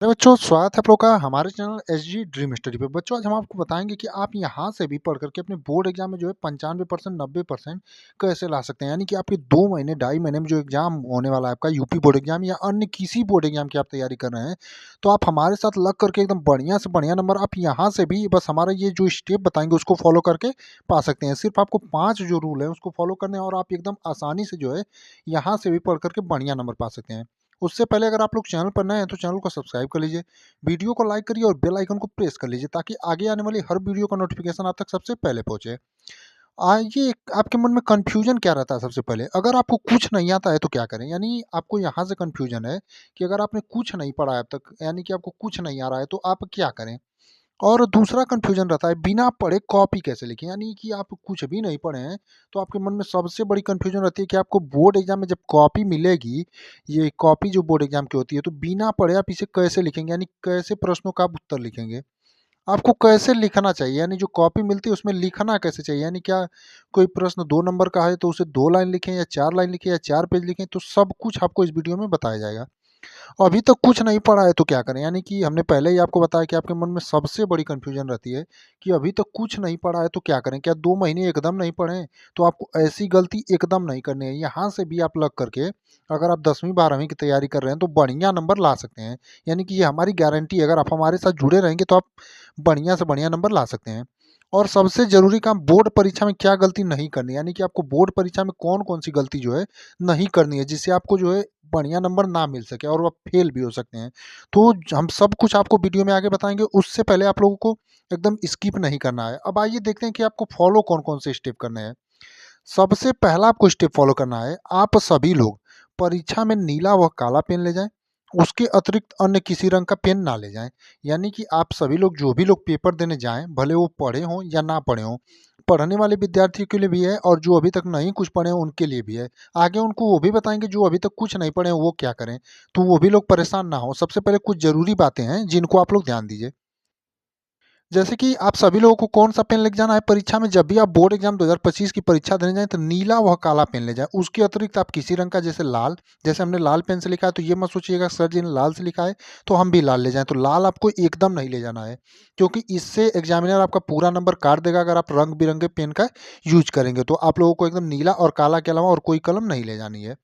अरे बच्चों, स्वागत है आप लोग का हमारे चैनल एसजी ड्रीम स्टडी पे। बच्चों, आज हम आपको बताएंगे कि आप यहाँ से भी पढ़ करके अपने बोर्ड एग्जाम में जो है 95% 90% कैसे ला सकते हैं। यानी कि आपके 2 महीने 2.5 महीने में जो एग्जाम होने वाला है आपका यूपी बोर्ड एग्जाम या अन्य किसी बोर्ड एग्जाम की आप तैयारी कर रहे हैं, तो आप हमारे साथ लग करके एकदम बढ़िया से बढ़िया नंबर आप यहाँ से भी बस हमारा ये जो स्टेप बताएंगे उसको फॉलो करके पा सकते हैं। सिर्फ आपको 5 जो रूल है उसको फॉलो करने हैं और आप एकदम आसानी से जो है यहाँ से भी पढ़ करके बढ़िया नंबर पा सकते हैं। उससे पहले अगर आप लोग चैनल पर नए हैं तो चैनल को सब्सक्राइब कर लीजिए, वीडियो को लाइक करिए और बेल आइकन को प्रेस कर लीजिए ताकि आगे आने वाली हर वीडियो का नोटिफिकेशन आप तक सबसे पहले पहुंचे। आइए, आपके मन में कन्फ्यूजन क्या रहता है? सबसे पहले अगर आपको कुछ नहीं आता है तो क्या करें? यानी आपको यहाँ से कन्फ्यूजन है कि अगर आपने कुछ नहीं पढ़ा है अब तक, यानी कि आपको कुछ नहीं आ रहा है तो आप क्या करें? और दूसरा कन्फ्यूजन रहता है बिना पढ़े कॉपी कैसे लिखें? यानी कि आप कुछ भी नहीं पढ़े हैं, तो आपके मन में सबसे बड़ी कन्फ्यूजन रहती है कि आपको बोर्ड एग्जाम में जब कॉपी मिलेगी, ये कॉपी जो बोर्ड एग्जाम की होती है, तो बिना पढ़े आप इसे कैसे लिखेंगे? यानी कैसे प्रश्नों का आप उत्तर लिखेंगे? आपको कैसे लिखना चाहिए? यानी जो कॉपी मिलती है उसमें लिखना कैसे चाहिए? यानी क्या कोई प्रश्न 2 नंबर का है तो उसे 2 लाइन लिखें या 4 लाइन लिखें या 4 पेज लिखें? तो सब कुछ आपको इस वीडियो में बताया जाएगा। अभी तक कुछ नहीं पढ़ा है तो क्या करें? यानी कि हमने पहले ही आपको बताया कि आपके मन में सबसे बड़ी कन्फ्यूजन रहती है कि अभी तक कुछ नहीं पढ़ा है तो क्या करें? क्या 2 महीने एकदम नहीं पढ़े हैं? तो आपको ऐसी गलती एकदम नहीं करनी है। यहाँ से भी आप लग करके अगर आप 10वीं 12वीं की तैयारी कर रहे हैं तो बढ़िया नंबर ला सकते हैं। यानी कि ये हमारी गारंटी है, अगर आप हमारे साथ जुड़े रहेंगे तो आप बढ़िया से बढ़िया नंबर ला सकते हैं। और सबसे ज़रूरी काम, बोर्ड परीक्षा में क्या गलती नहीं करनी, यानी कि आपको बोर्ड परीक्षा में कौन-कौन सी गलती जो है नहीं करनी है, जिससे आपको जो है बढ़िया नंबर ना मिल सके और आप फेल भी हो सकते हैं। तो हम सब कुछ आपको वीडियो में आगे बताएँगे, उससे पहले आप लोगों को एकदम स्किप नहीं करना है। अब आइए देखते हैं कि आपको फॉलो कौन-कौन से स्टेप करने हैं। सबसे पहला आपको स्टेप फॉलो करना है, आप सभी लोग परीक्षा में नीला व काला पेन ले जाएँ, उसके अतिरिक्त अन्य किसी रंग का पेन ना ले जाएँ। यानी कि आप सभी लोग जो भी लोग पेपर देने जाएँ, भले वो पढ़े हों या ना पढ़े हों, पढ़ने वाले विद्यार्थियों के लिए भी है और जो अभी तक नहीं कुछ पढ़े हैं उनके लिए भी है। आगे उनको वो भी बताएँगे जो अभी तक कुछ नहीं पढ़े हैं वो क्या करें, तो वो भी लोग परेशान ना हों। सबसे पहले कुछ ज़रूरी बातें हैं जिनको आप लोग ध्यान दीजिए। जैसे कि आप सभी लोगों को कौन-सा पेन लेके जाना है परीक्षा में, जब भी आप बोर्ड एग्ज़ाम 2025 की परीक्षा देने जाएँ तो नीला व काला पेन ले जाएँ। उसके अतिरिक्त आप किसी रंग का, जैसे लाल, जैसे हमने लाल पेन से लिखा है तो ये मत सोचिएगा सर जी ने लाल से लिखा है तो हम भी लाल ले जाएँ, तो लाल आपको एकदम नहीं ले जाना है। क्योंकि इससे एग्ज़ामिनर आपका पूरा नंबर काट देगा अगर आप रंग-बिरंगे पेन का यूज़ करेंगे। तो आप लोगों को एकदम नीला और काला के अलावा और कोई कलम नहीं ले जानी है।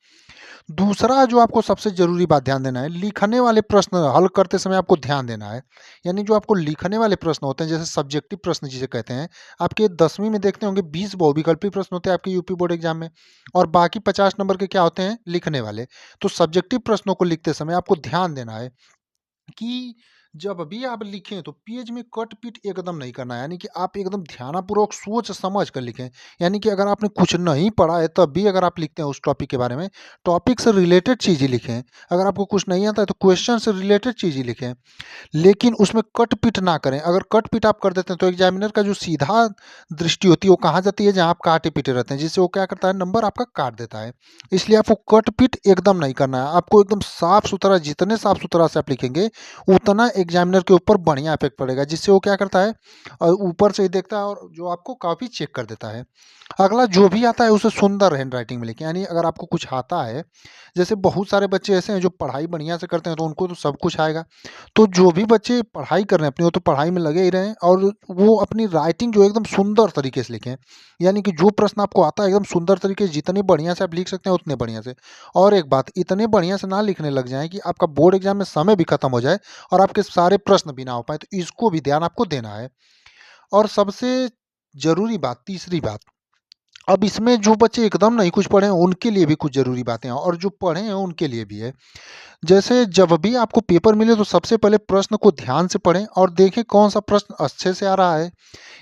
दूसरा जो आपको सबसे ज़रूरी बात ध्यान देना है, लिखने वाले प्रश्न हल करते समय आपको ध्यान देना है। यानी जो आपको लिखने वाले प्रश्न होते हैं, जैसे सब्जेक्टिव प्रश्न जिसे कहते हैं, आपके 10वीं में देखते होंगे 20 बहुविकल्पीय प्रश्न होते हैं आपके यूपी बोर्ड एग्ज़ाम में और बाकी 50 नंबर के क्या होते हैं? लिखने वाले। तो सब्जेक्टिव प्रश्नों को लिखते समय आपको ध्यान देना है कि जब भी आप लिखें तो पेज में कट-पीट एकदम नहीं करना है, यानी कि आप एकदम ध्यानपूर्वक सोच समझ कर लिखें। यानी कि अगर आपने कुछ नहीं पढ़ा है तब भी अगर आप लिखते हैं उस टॉपिक के बारे में, टॉपिक से रिलेटेड चीज़ ही लिखें। अगर आपको कुछ नहीं आता है तो क्वेश्चन से रिलेटेड चीज़ ही लिखें। लेकिन उसमें कट-पिट ना करें। अगर कट-पिट आप कर देते हैं तो एग्ज़ामिनर का जो सीधा दृष्टि होती है वो कहाँ जाती है? जहाँ आप काटे-पीटे रहते हैं, जिससे वो क्या करता है? नंबर आपका काट देता है। इसलिए आपको कट-पिट एकदम नहीं करना है। आपको एकदम साफ-सुथरा, जितने साफ-सुथरा से आप लिखेंगे, उतना एग्ज़ामिनर के ऊपर बढ़िया इफ़ेक्ट पड़ेगा, जिससे वो क्या करता है ऊपर से ही देखता है और जो आपको काफ़ी चेक कर देता है। अगला, जो भी आता है उसे सुंदर हैंडराइटिंग में लिखें। यानी अगर आपको कुछ आता है, जैसे बहुत सारे बच्चे ऐसे हैं जो पढ़ाई बढ़िया से करते हैं तो उनको तो सब कुछ आएगा। तो जो भी बच्चे पढ़ाई कर रहे हैं अपनी, वो तो पढ़ाई में लगे ही रहें और वो अपनी राइटिंग जो है एकदम सुंदर तरीके से लिखें। यानी कि जो प्रश्न आपको आता है एकदम सुंदर तरीके से, जितने बढ़िया से आप लिख सकते हैं उतने बढ़िया से। और एक बात, इतने बढ़िया से ना लिखने लग जाएँ कि आपका बोर्ड एग्ज़ाम में समय भी खत्म हो जाए और आपके सारे प्रश्न भी ना हो पाएँ, तो इसको भी ध्यान आपको देना है। और सबसे ज़रूरी बात, तीसरी बात, अब इसमें जो बच्चे एकदम नहीं कुछ पढ़े हैं उनके लिए भी कुछ ज़रूरी बातें हैं और जो पढ़े हैं उनके लिए भी है। जैसे जब भी आपको पेपर मिले तो सबसे पहले प्रश्न को ध्यान से पढ़ें और देखें कौन-सा प्रश्न अच्छे से आ रहा है।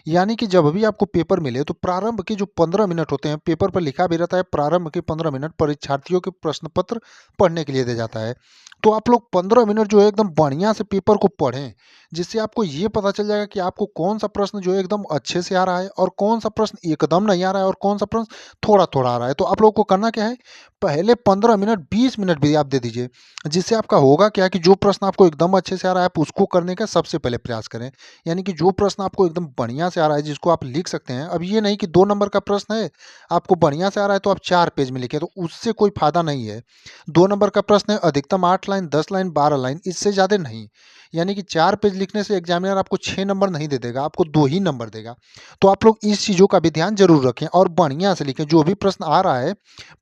यानी कि जब भी आपको पेपर मिले तो प्रारंभ के जो 15 मिनट होते हैं, पेपर पर लिखा भी रहता है प्रारंभ के 15 मिनट परीक्षार्थियों के प्रश्न पत्र पढ़ने के लिए दिया जाता है। तो आप लोग 15 मिनट जो है एकदम बढ़िया से पेपर को पढ़ें, जिससे आपको ये पता चल जाएगा कि आपको कौन-सा प्रश्न जो है एकदम अच्छे से आ रहा है और कौन-सा प्रश्न एकदम नहीं आ रहा है और कौन-सा प्रश्न थोड़ा-थोड़ा आ रहा है। तो आप लोगों को करना क्या है, पहले 15 मिनट 20 मिनट भी आप दे दीजिए, जिससे आपका होगा क्या कि जो प्रश्न आपको एकदम अच्छे से आ रहा है आप उसको करने का सबसे पहले प्रयास करें। यानी कि जो प्रश्न आपको एकदम बढ़िया से आ रहा है जिसको आप लिख सकते हैं। अब ये नहीं कि 2 नंबर का प्रश्न है, आपको बढ़िया से आ रहा है तो आप 4 पेज में लिखें, तो उससे कोई फ़ायदा नहीं है। 2 नंबर का प्रश्न है, अधिकतम 8 लाइन, 10 लाइन, 12 लाइन, इससे ज़्यादा नहीं। यानी कि 4 पेज लिखने से एग्ज़ामिनर आपको 6 नंबर नहीं दे देगा, आपको 2 ही नंबर देगा। तो आप लोग इस चीज़ों का भी ध्यान ज़रूर रखें और बढ़िया से लिखें। जो भी प्रश्न आ रहा है,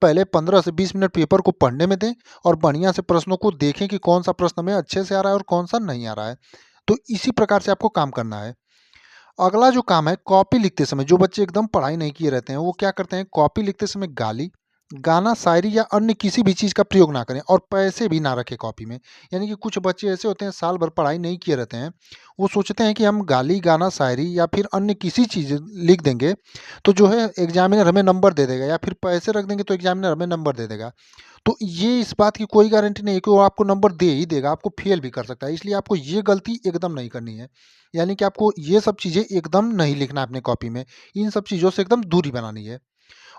पहले 15 से 20 मिनट पेपर को पढ़ने में दें और बढ़िया से प्रश्नों को देखें कि कौन-सा प्रश्न हमें अच्छे से आ रहा है और कौन-सा नहीं आ रहा है। तो इसी प्रकार से आपको काम करना है। अगला जो काम है, कॉपी लिखते समय जो बच्चे एकदम पढ़ाई नहीं किए रहते हैं, वो क्या करते हैं, कॉपी लिखते समय गाली, गाना, शायरी या अन्य किसी भी चीज़ का प्रयोग ना करें और पैसे भी ना रखें कॉपी में। यानी कि कुछ बच्चे ऐसे होते हैं, साल भर पढ़ाई नहीं किए रहते हैं, वो सोचते हैं कि हम गाली, गाना, शायरी या फिर अन्य किसी चीज़ लिख देंगे, तो जो है एग्ज़ामिनर हमें नंबर दे देगा, या फिर पैसे रख देंगे तो एग्ज़ामिनर हमें नंबर दे देगा। तो ये इस बात की कोई गारंटी नहीं है कि वो आपको नंबर दे ही देगा, आपको फ़ेल भी कर सकता है। इसलिए आपको ये गलती एकदम नहीं करनी है। यानी कि आपको ये सब चीज़ें एकदम नहीं लिखना है अपनी कॉपी में। इन सब चीज़ों से एकदम दूरी बनानी है।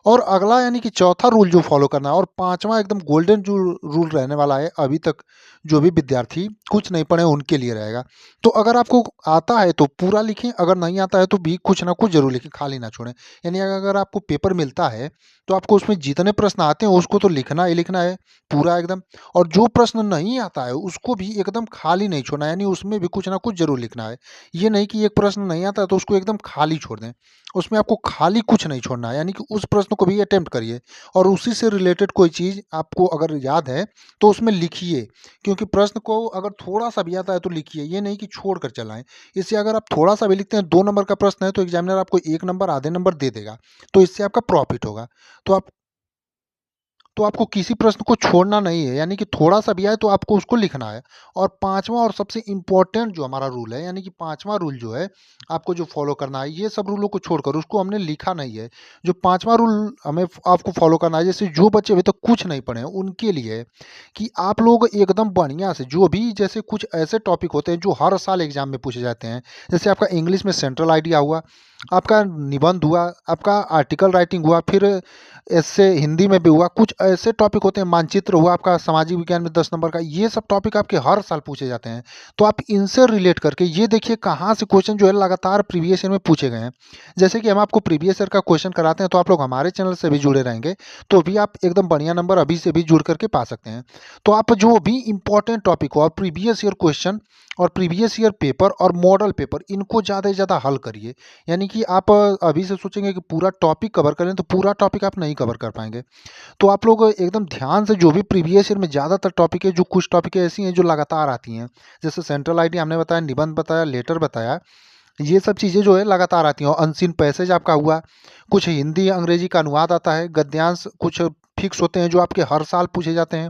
और अगला यानी कि चौथा रूल जो फ़ॉलो करना है और पाँचवाँ एकदम गोल्डन जो रूल रहने वाला है, अभी तक जो भी विद्यार्थी कुछ नहीं पढ़े उनके लिए रहेगा। तो अगर आपको आता है तो पूरा लिखें, अगर नहीं आता है तो भी कुछ ना कुछ ज़रूर लिखें, खाली ना छोड़ें। यानी अगर आपको पेपर मिलता है, तो आपको उसमें जितने प्रश्न आते हैं उसको तो लिखना ही लिखना है पूरा एकदम, और जो प्रश्न नहीं आता है उसको भी एकदम खाली नहीं छोड़ना है, यानी उसमें भी कुछ ना कुछ ज़रूर लिखना है। ये नहीं कि एक प्रश्न नहीं आता है तो उसको एकदम खाली छोड़ दें। उसमें आपको खाली कुछ नहीं छोड़ना है, यानी कि उस प्रश्न को भी अटेम्प्ट करिए और उसी से रिलेटेड कोई चीज़ आपको अगर याद है तो उसमें लिखिए, क्योंकि प्रश्न को अगर थोड़ा-सा भी आता है तो लिखिए, ये नहीं कि छोड़ कर चलाएँ। इससे अगर आप थोड़ा-सा भी लिखते हैं, 2 नंबर का प्रश्न है तो एग्ज़ामिनर आपको 1 नंबर, आधे नंबर दे देगा, तो इससे आपका प्रॉफ़िट होगा। तो आप तो आपको किसी प्रश्न को छोड़ना नहीं है, यानी कि थोड़ा-सा भी आए तो आपको उसको लिखना है। और 5वाँ और सबसे इम्पोर्टेंट जो हमारा रूल है, यानी कि 5वाँ रूल जो है, आपको जो फ़ॉलो करना है, ये सब रूलों को छोड़कर उसको हमने लिखा नहीं है। जो 5वाँ रूल हमें आपको फ़ॉलो करना है, जैसे जो बच्चे अभी तक कुछ नहीं पढ़े हैं, उनके लिए है कि आप लोग एकदम बढ़िया से जो भी, जैसे कुछ ऐसे टॉपिक होते हैं जो हर साल एग्ज़ाम में पूछे जाते हैं। जैसे आपका इंग्लिश में सेंट्रल आइडिया हुआ, आपका निबंध हुआ, आपका आर्टिकल राइटिंग हुआ, फिर इससे हिंदी में भी हुआ, कुछ ऐसे टॉपिक होते हैं, मानचित्र हुआ आपका सामाजिक विज्ञान में 10 नंबर का, ये सब टॉपिक आपके हर साल पूछे जाते हैं। तो आप इनसे रिलेट करके ये देखिए कहाँ से क्वेश्चन जो है लगातार प्रीवियस ईयर में पूछे गए हैं। जैसे कि हम आपको प्रीवियस ईयर का क्वेश्चन कराते हैं तो आप लोग हमारे चैनल से भी जुड़े रहेंगे, तो भी आप एकदम बढ़िया नंबर अभी से भी जुड़ करके पा सकते हैं। तो आप जो भी इम्पोर्टेंट टॉपिक हो और प्रीवियस ईयर क्वेश्चन और प्रीवियस ईयर पेपर और मॉडल पेपर, इनको ज़्यादा से ज़्यादा हल करिए। यानी कि आप अभी से सोचेंगे कि पूरा टॉपिक कवर करें तो पूरा टॉपिक आप नहीं कवर कर पाएँगे। तो आप लोग एकदम ध्यान से जो भी प्रीवियस ईयर में ज़्यादातर टॉपिक है, जो कुछ टॉपिक ऐसी हैं जो लगातार आती हैं। जैसे सेंट्रल आईटी हमने बताया, निबंध बताया, लेटर बताया, ये सब चीज़ें जो है लगातार आती हैं। और अनसीन पैसेज आपका हुआ, कुछ हिंदी अंग्रेजी का अनुवाद आता है, गद्यांश कुछ फिक्स होते हैं जो आपके हर साल पूछे जाते हैं।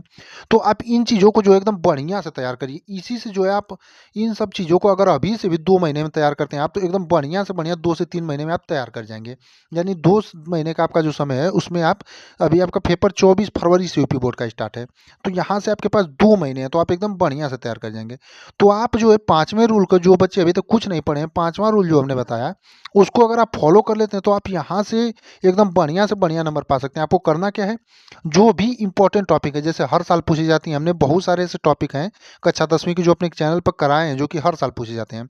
तो आप इन चीज़ों को जो है एकदम बढ़िया से तैयार करिए। इसी से जो है आप इन सब चीज़ों को अगर अभी से भी 2 महीने में तैयार करते हैं आप, तो एकदम बढ़िया से बढ़िया 2 से 3 महीने में आप तैयार कर जाएँगे। यानी 2 महीने का आपका जो समय है उसमें आप, अभी आपका पेपर 24 फरवरी से यूपी बोर्ड का स्टार्ट है। तो यहाँ से आपके पास 2 महीने हैं, तो आप एकदम बढ़िया से तैयार कर जाएँगे। तो आप जो है 5वें रूल को, जो बच्चे अभी तक कुछ नहीं पढ़े हैं, 5वाँ रूल जो हमने बताया, उसको अगर आप फॉलो कर लेते हैं तो आप यहाँ से एकदम बढ़िया से बढ़िया नंबर पा सकते हैं। आपको करना क्या है, जो भी इम्पोर्टेंट टॉपिक है, जैसे हर साल पूछी जाती हैं, हमने बहुत सारे ऐसे टॉपिक हैं कक्षा 10वीं की जो अपने चैनल पर कराए हैं, जो कि हर साल पूछे जाते हैं।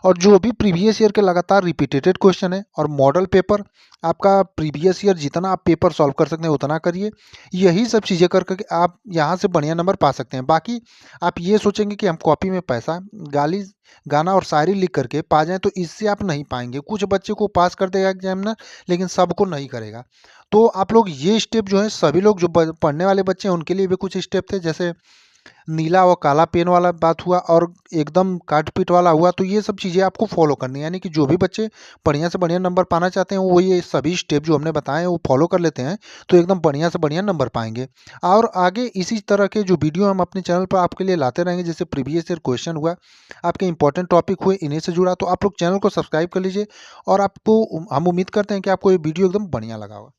और जो भी प्रीवियस ईयर के लगातार रिपीटेड क्वेश्चन है और मॉडल पेपर, आपका प्रीवियस ईयर जितना आप पेपर सॉल्व कर सकते हैं उतना करिए। यही सब चीज़ें कर करके आप यहाँ से बढ़िया नंबर पा सकते हैं। बाकी आप ये सोचेंगे कि हम कॉपी में पैसा, गाली, गाना और शायरी लिख करके पा जाएँ, तो इससे आप नहीं पाएँगे। कुछ बच्चे को पास कर देगा एग्जामिनर, लेकिन सबको नहीं करेगा। तो आप लोग ये स्टेप जो है, सभी लोग जो पढ़ने वाले बच्चे हैं उनके लिए भी कुछ स्टेप थे, जैसे नीला और काला पेन वाला बात हुआ और एकदम काट-पीट वाला हुआ। तो ये सब चीज़ें आपको फ़ॉलो करनी है, यानी कि जो भी बच्चे बढ़िया से बढ़िया नंबर पाना चाहते हैं, वो ये सभी स्टेप जो हमने बताए हैं वो फ़ॉलो कर लेते हैं, तो एकदम बढ़िया से बढ़िया नंबर पाएँगे। और आगे इसी तरह के जो वीडियो हम अपने चैनल पर आपके लिए लाते रहेंगे, जैसे प्रीवियस ईयर क्वेश्चन हुआ, आपके इंपॉर्टेंट टॉपिक हुए, इन्हीं से जुड़ा, तो आप लोग चैनल को सब्सक्राइब कर लीजिए। और आपको हम उम्मीद करते हैं कि आपको ये वीडियो एकदम बढ़िया लगा होगा।